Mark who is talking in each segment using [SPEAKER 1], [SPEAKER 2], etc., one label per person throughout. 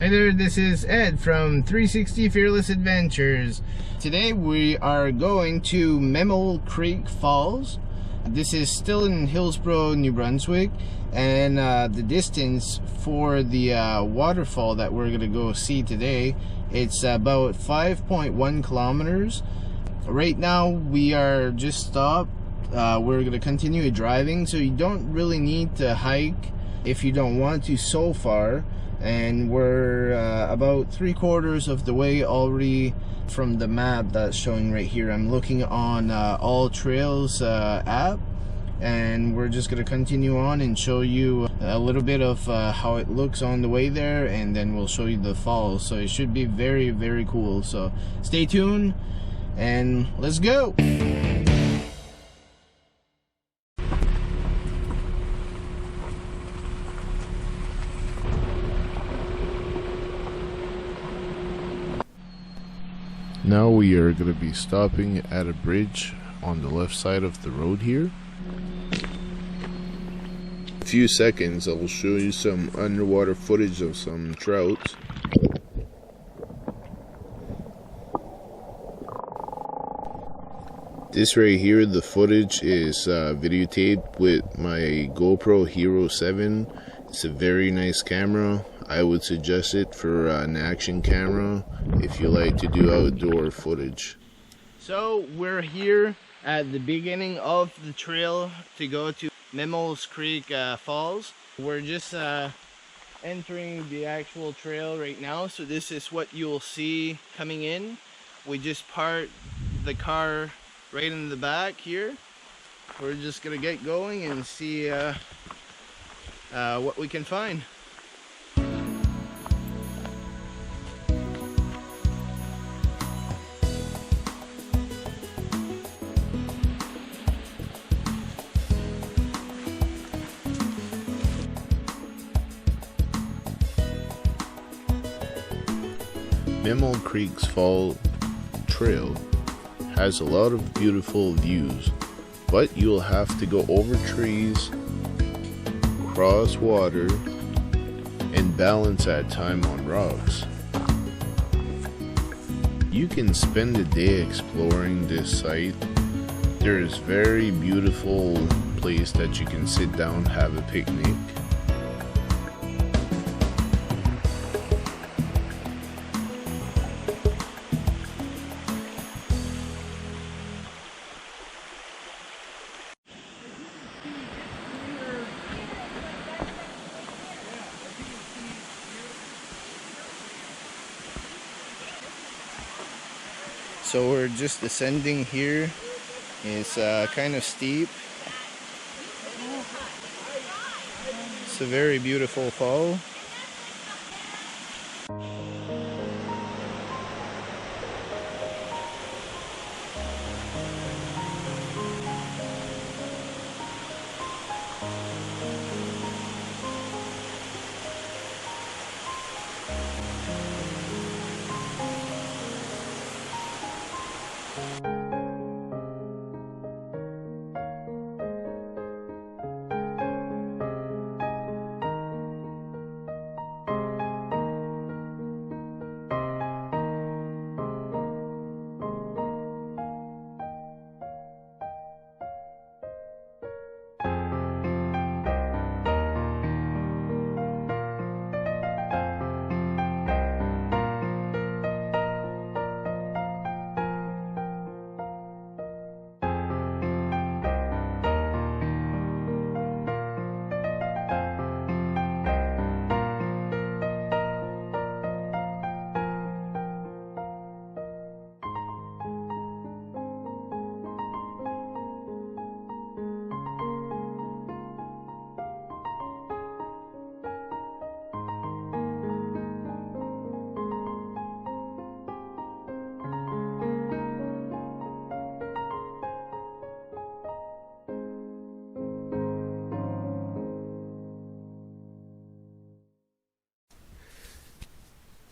[SPEAKER 1] Hi there, this is Ed from 360 Fearless Adventures. Today we are going to Memel Creek Falls. This is still in Hillsborough, New Brunswick, and the distance for the waterfall that we're going to go see today, it's about 5.1 kilometers. Right now we are just stopped. We're going to continue driving, so you don't really need to hike if you don't want to so far. And we're about 3/4 of the way already from the map that's showing right here. I'm looking on All Trails app, and we're just gonna continue on and show you a little bit of how it looks on the way there, and then we'll show you the falls. So it should be very, very cool. So stay tuned and let's go.
[SPEAKER 2] Now we are going to be stopping at a bridge on the left side of the road here. In a few seconds I will show you some underwater footage of some trout. This right here, the footage is videotaped with my GoPro Hero 7. It's a very nice camera. I would suggest it for an action camera if you like to do outdoor footage.
[SPEAKER 1] So we're here at the beginning of the trail to go to Memel Creek Falls. We're just entering the actual trail right now, so this is what you'll see coming in. We just parked the car right in the back here. We're just gonna get going and see what we can find.
[SPEAKER 2] Memel Creek's Fall Trail has a lot of beautiful views, but you'll have to go over trees, cross water, and balance at time on rocks. You can spend a day exploring this site. There is very beautiful place that you can sit down, have a picnic.
[SPEAKER 1] So we're just descending here. It's kind of steep. It's a very beautiful fall.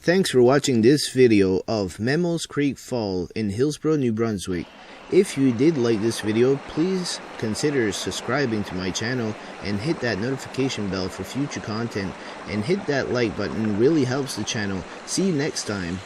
[SPEAKER 1] Thanks for watching this video of Memel Creek Falls in Hillsborough, New Brunswick. If you did like this video, please consider subscribing to my channel and hit that notification bell for future content, and hit that like button, really helps the channel. See you next time.